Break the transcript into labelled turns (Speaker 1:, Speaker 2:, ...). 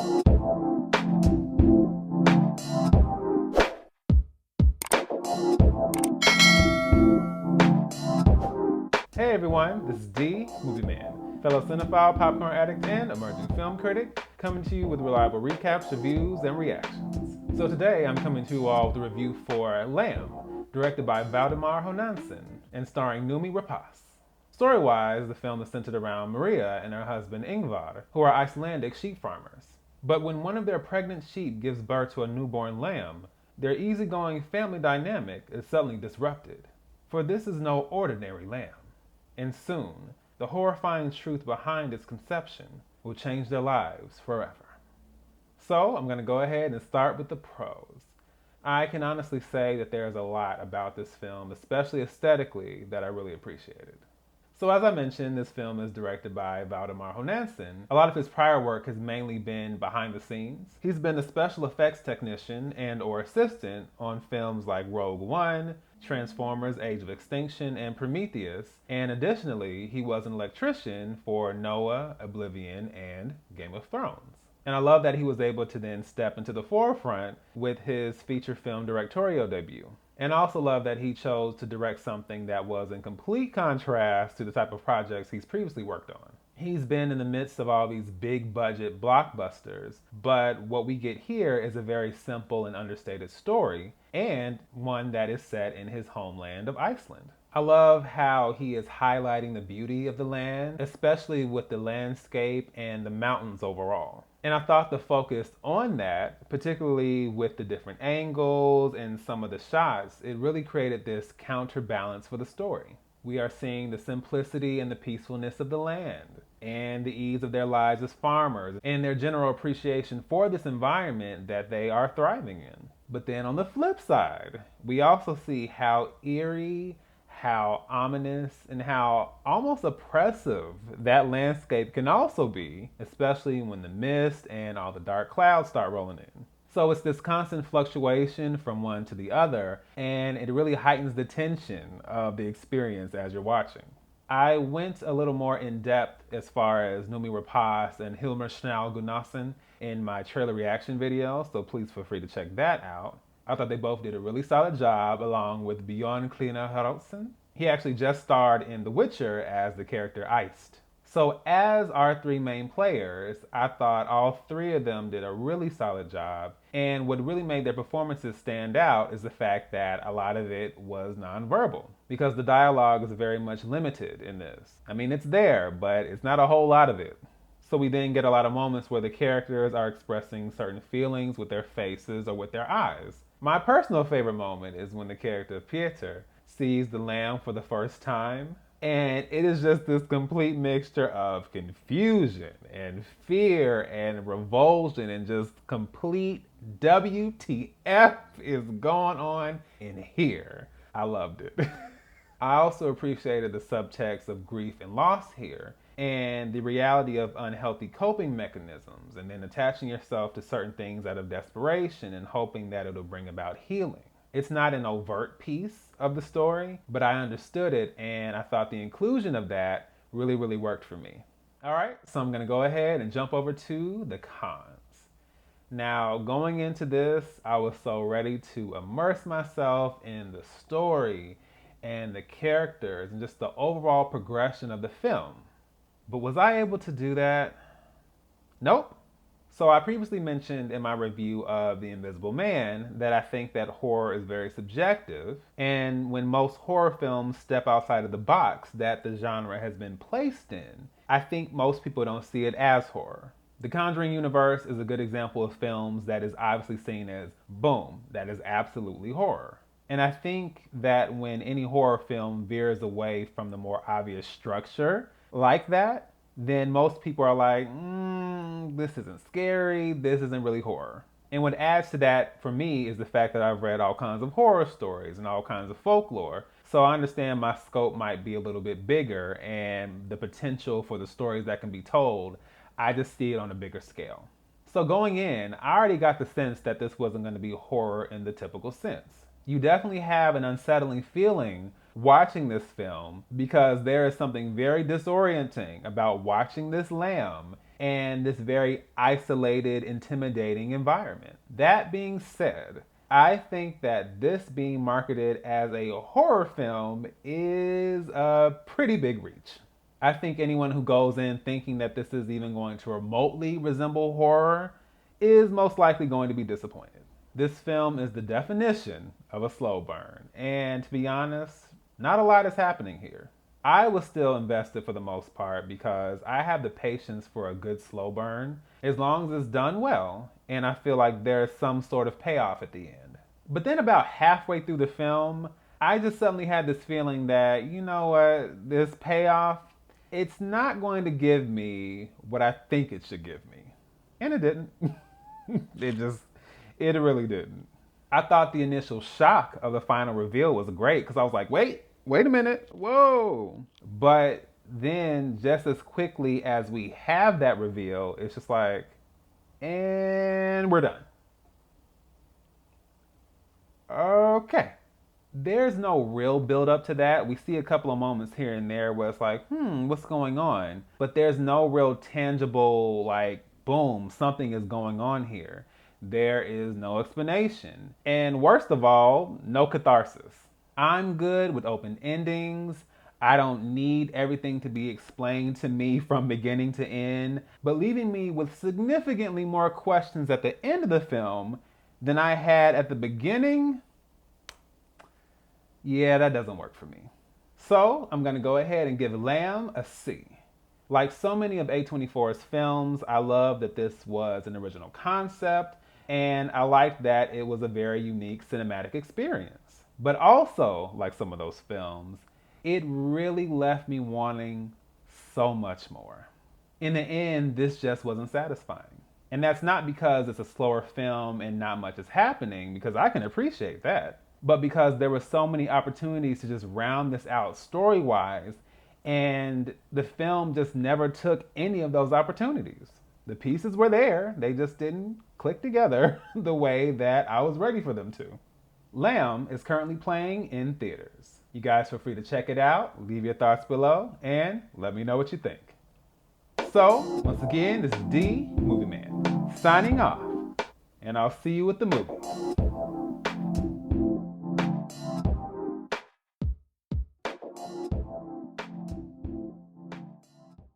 Speaker 1: Hey everyone, this is D, Movieman, fellow cinephile, popcorn addict, and emerging film critic, coming to you with reliable recaps, reviews, and reactions. So today I'm coming to you all with a review for Lamb, directed by Valdimar Jóhannsson, and starring Noomi Rapace. Story-wise, the film is centered around María and her husband Ingvar, who are Icelandic sheep farmers. But when one of their pregnant sheep gives birth to a newborn lamb, their easygoing family dynamic is suddenly disrupted. For this is no ordinary lamb. And soon, the horrifying truth behind its conception will change their lives forever. So, I'm going to go ahead and start with the pros. I can honestly say that there's a lot about this film, especially aesthetically, that I really appreciated. So as I mentioned, this film is directed by Valdimar Jóhannsson. A lot of his prior work has mainly been behind the scenes. He's been a special effects technician and or assistant on films like Rogue One, Transformers: Age of Extinction, and Prometheus, and additionally, he was an electrician for Noah, Oblivion, and Game of Thrones. And I love that he was able to then step into the forefront with his feature film directorial debut. And I also love that he chose to direct something that was in complete contrast to the type of projects he's previously worked on. He's been in the midst of all these big budget blockbusters, but what we get here is a very simple and understated story, and one that is set in his homeland of Iceland. I love how he is highlighting the beauty of the land, especially with the landscape and the mountains overall. And I thought the focus on that, particularly with the different angles and some of the shots, it really created this counterbalance for the story. We are seeing the simplicity and the peacefulness of the land, and the ease of their lives as farmers, and their general appreciation for this environment that they are thriving in. But then on the flip side, we also see how eerie, how ominous, and how almost oppressive that landscape can also be, especially when the mist and all the dark clouds start rolling in. So it's this constant fluctuation from one to the other, and it really heightens the tension of the experience as you're watching. I went a little more in depth as far as Noomi Rapace and Hilmir Gudnason in my trailer reaction video, so please feel free to check that out. I thought they both did a really solid job, along with Björn Haraldsson. He actually just starred in The Witcher as the character Iced. So as our three main players, I thought all three of them did a really solid job. And what really made their performances stand out is the fact that a lot of it was nonverbal, because the dialogue is very much limited in this. I mean, it's there, but it's not a whole lot of it. So we then get a lot of moments where the characters are expressing certain feelings with their faces or with their eyes. My personal favorite moment is when the character Pieter sees the lamb for the first time. And it is just this complete mixture of confusion and fear and revulsion and just complete WTF is going on in here. I loved it. I also appreciated the subtext of grief and loss here, and the reality of unhealthy coping mechanisms, and then attaching yourself to certain things out of desperation and hoping that it'll bring about healing. It's not an overt piece of the story, but I understood it, and I thought the inclusion of that really, really worked for me. All right, so I'm gonna go ahead and jump over to the cons. Now, going into this, I was so ready to immerse myself in the story and the characters and just the overall progression of the film. But was I able to do that? Nope. So I previously mentioned in my review of The Invisible Man that I think that horror is very subjective, and when most horror films step outside of the box that the genre has been placed in, I think most people don't see it as horror. The Conjuring universe is a good example of films that is obviously seen as, boom, that is absolutely horror. And I think that when any horror film veers away from the more obvious structure like that, then most people are like, this isn't scary, this isn't really horror. And what adds to that for me is the fact that I've read all kinds of horror stories and all kinds of folklore. So I understand my scope might be a little bit bigger, and the potential for the stories that can be told, I just see it on a bigger scale. So going in, I already got the sense that this wasn't going to be horror in the typical sense. You definitely have an unsettling feeling watching this film because there is something very disorienting about watching this lamb and this very isolated, intimidating environment. That being said, I think that this being marketed as a horror film is a pretty big reach. I think anyone who goes in thinking that this is even going to remotely resemble horror is most likely going to be disappointed. This film is the definition of a slow burn, and to be honest, not a lot is happening here. I was still invested for the most part because I have the patience for a good slow burn as long as it's done well and I feel like there's some sort of payoff at the end. But then about halfway through the film, I just suddenly had this feeling that, you know what, this payoff, it's not going to give me what I think it should give me. And it didn't. It really didn't. I thought the initial shock of the final reveal was great because I was like, wait a minute, whoa. But then just as quickly as we have that reveal, it's just like, and we're done. Okay. There's no real build up to that. We see a couple of moments here and there where it's like, what's going on? But there's no real tangible, like, boom, something is going on here. There is no explanation. And worst of all, no catharsis. I'm good with open endings. I don't need everything to be explained to me from beginning to end, but leaving me with significantly more questions at the end of the film than I had at the beginning, yeah, that doesn't work for me. So I'm gonna go ahead and give Lamb a C. Like so many of A24's films, I love that this was an original concept, and I liked that it was a very unique cinematic experience. But also, like some of those films, it really left me wanting so much more. In the end, this just wasn't satisfying. And that's not because it's a slower film and not much is happening, because I can appreciate that, but because there were so many opportunities to just round this out story-wise, and the film just never took any of those opportunities. The pieces were there, they just didn't click together the way that I was ready for them to. Lamb is currently playing in theaters. You guys feel free to check it out, leave your thoughts below, and let me know what you think. So, once again, this is D, Movieman, signing off, and I'll see you at the movie.